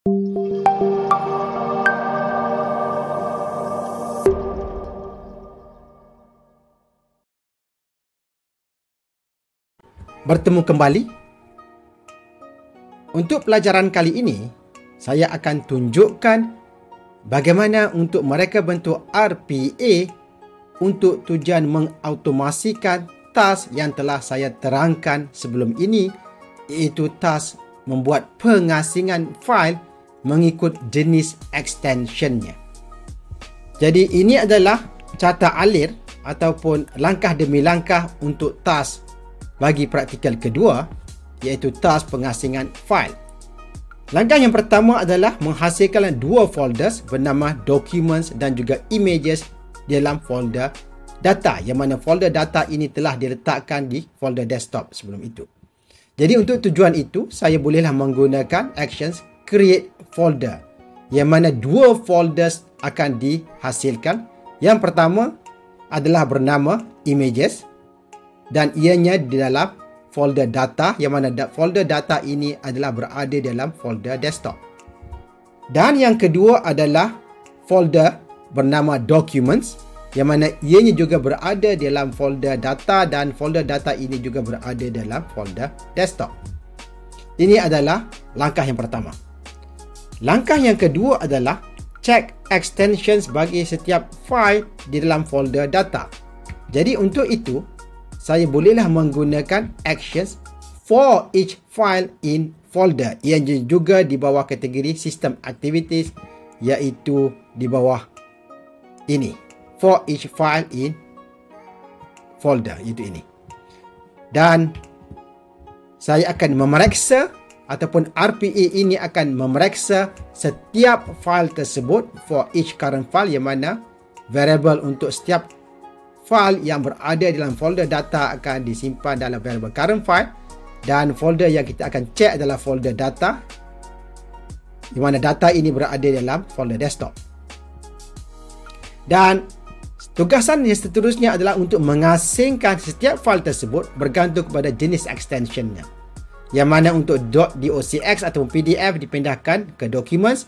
Bertemu kembali. Untuk pelajaran kali ini, saya akan tunjukkan bagaimana untuk mereka bentuk RPA untuk tujuan mengautomasikan task yang telah saya terangkan sebelum ini, iaitu task membuat pengasingan fail mengikut jenis extensionnya. Jadi ini adalah carta alir ataupun langkah demi langkah untuk task bagi praktikal kedua, iaitu task pengasingan fail. Langkah yang pertama adalah menghasilkan dua folders bernama documents dan juga images di dalam folder data, yang mana folder data ini telah diletakkan di folder desktop sebelum itu. Jadi untuk tujuan itu, saya bolehlah menggunakan actions create folder, yang mana dua folders akan dihasilkan. Yang pertama adalah bernama images dan ianya di dalam folder data, yang mana folder data ini adalah berada dalam folder desktop. Dan yang kedua adalah folder bernama documents, yang mana ianya juga berada dalam folder data dan folder data ini juga berada dalam folder desktop. Ini adalah langkah yang pertama. Langkah yang kedua adalah check extensions bagi setiap file di dalam folder data. Jadi untuk itu, saya bolehlah menggunakan actions for each file in folder, yang juga di bawah kategori system activities, iaitu di bawah ini, for each file in folder, iaitu ini. Dan saya akan memeriksa ataupun RPA ini akan memeriksa setiap file tersebut for each current file, yang mana variable untuk setiap file yang berada dalam folder data akan disimpan dalam variable current file, dan folder yang kita akan cek adalah folder data, di mana data ini berada dalam folder desktop. Dan tugasan yang seterusnya adalah untuk mengasingkan setiap file tersebut bergantung kepada jenis extensionnya, yang mana untuk .docx ataupun PDF dipindahkan ke documents,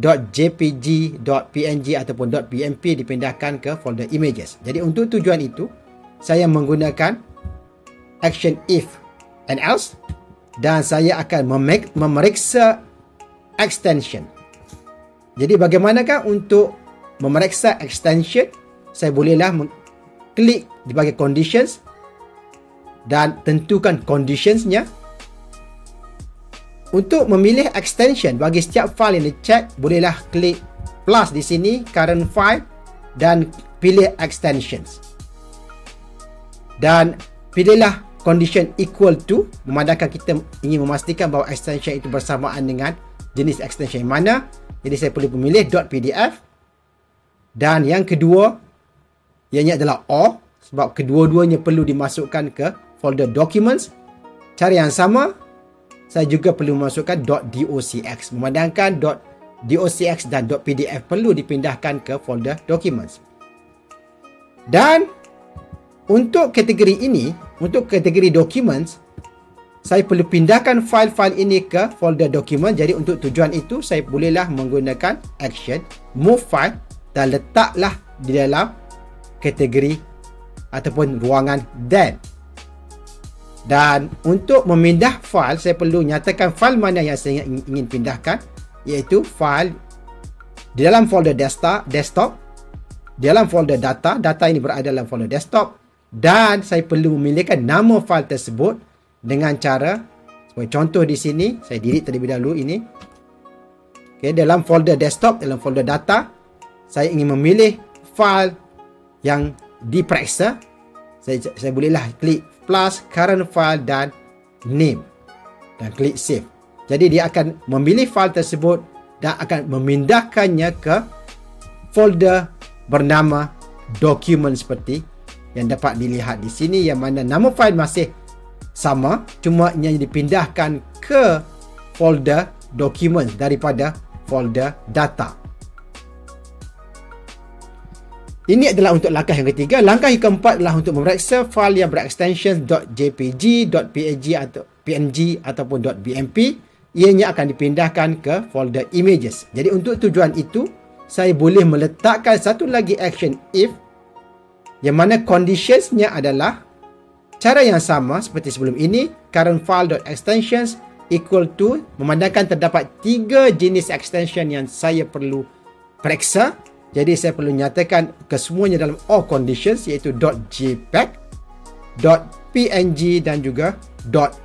.jpg, .png ataupun .bmp dipindahkan ke folder images. Jadi untuk tujuan itu, saya menggunakan action if and else, dan saya akan memeriksa extension. Jadi bagaimanakah untuk memeriksa extension? Saya bolehlah klik di bahagian conditions dan tentukan conditionsnya. Untuk memilih extension bagi setiap file yang dicek, bolehlah klik plus di sini, current file, dan pilih extensions. Dan pilihlah condition equal to, memandangkan kita ingin memastikan bahawa extension itu bersamaan dengan jenis extension yang mana. Jadi saya perlu memilih .pdf. Dan yang kedua, ianya adalah or, sebab kedua-duanya perlu dimasukkan ke folder documents. Cara yang sama, saya juga perlu memasukkan .docx, memandangkan .docx dan .pdf perlu dipindahkan ke folder documents. Dan untuk kategori ini, untuk kategori documents, saya perlu pindahkan file-file ini ke folder document. Jadi untuk tujuan itu, saya bolehlah menggunakan action move file dan letaklah di dalam kategori ataupun ruangan then. Dan untuk memindah file, saya perlu nyatakan file mana yang saya ingin pindahkan, iaitu file di dalam folder desktop, di dalam folder data. Data ini berada dalam folder desktop, dan saya perlu memilihkan nama file tersebut dengan cara, sebagai contoh di sini, saya delete terlebih dahulu ini. Okay, dalam folder desktop, dalam folder data, saya ingin memilih file yang diperiksa. Saya bolehlah klik plus current file dan name dan klik save. Jadi dia akan memilih file tersebut dan akan memindahkannya ke folder bernama document seperti yang dapat dilihat di sini, yang mana nama file masih sama, cuma yang dipindahkan ke folder document daripada folder data. Ini adalah untuk langkah yang ketiga. Langkah yang keempat adalah untuk memeriksa file yang berextension .jpg, .png atau .png ataupun .bmp, ianya akan dipindahkan ke folder images. Jadi untuk tujuan itu, saya boleh meletakkan satu lagi action if yang mana conditionsnya adalah cara yang sama seperti sebelum ini, current file.extensions equal to, memandangkan terdapat 3 jenis extension yang saya perlu periksa. Jadi saya perlu nyatakan kesemuanya dalam all conditions, iaitu .jpeg, .png dan juga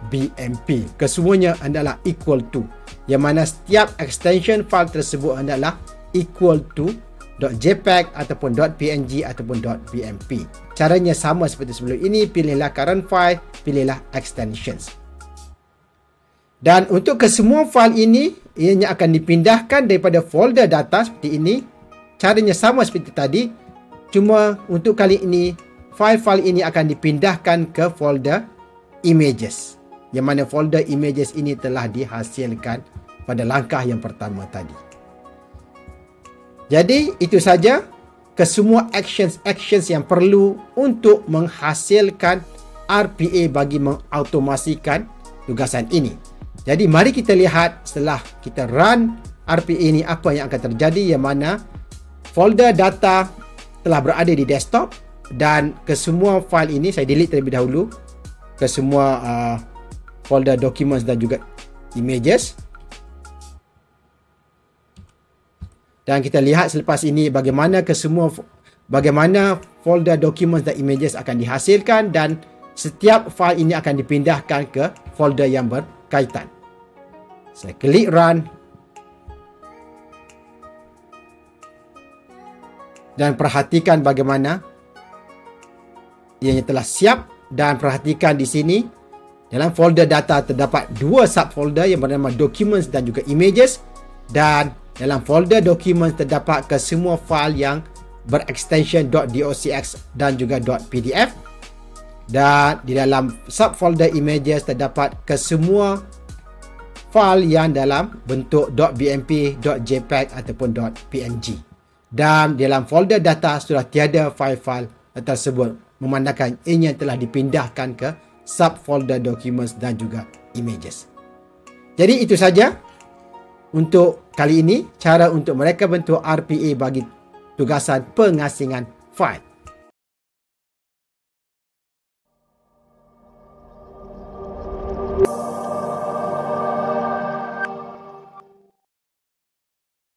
.bmp. Kesemuanya adalah equal to, yang mana setiap extension file tersebut adalah equal to .jpeg ataupun .png ataupun .bmp. Caranya sama seperti sebelum ini, pilihlah current file, pilihlah extensions. Dan untuk kesemua file ini, ianya akan dipindahkan daripada folder data seperti ini. Caranya sama seperti tadi, cuma untuk kali ini, file-file ini akan dipindahkan ke folder images. Yang mana folder images ini telah dihasilkan pada langkah yang pertama tadi. Jadi, itu saja kesemua actions yang perlu untuk menghasilkan RPA bagi mengautomasikan tugasan ini. Jadi, mari kita lihat setelah kita run RPA ini apa yang akan terjadi, yang mana folder data telah berada di desktop dan kesemua file ini saya delete terlebih dahulu, kesemua folder documents dan juga images. Dan kita lihat selepas ini bagaimana folder documents dan images akan dihasilkan, dan setiap file ini akan dipindahkan ke folder yang berkaitan. Saya klik run. Dan perhatikan bagaimana ianya telah siap, dan perhatikan di sini dalam folder data terdapat 2 subfolder yang bernama documents dan juga images, dan dalam folder documents terdapat kesemua file yang berextension .docx dan juga .pdf, dan di dalam subfolder images terdapat kesemua file yang dalam bentuk .bmp, .jpeg ataupun .png. Dan dalam folder data sudah tiada file-file tersebut, memandangkan ianya telah dipindahkan ke subfolder documents dan juga images. Jadi itu saja untuk kali ini, cara untuk mereka bentuk RPA bagi tugasan pengasingan file.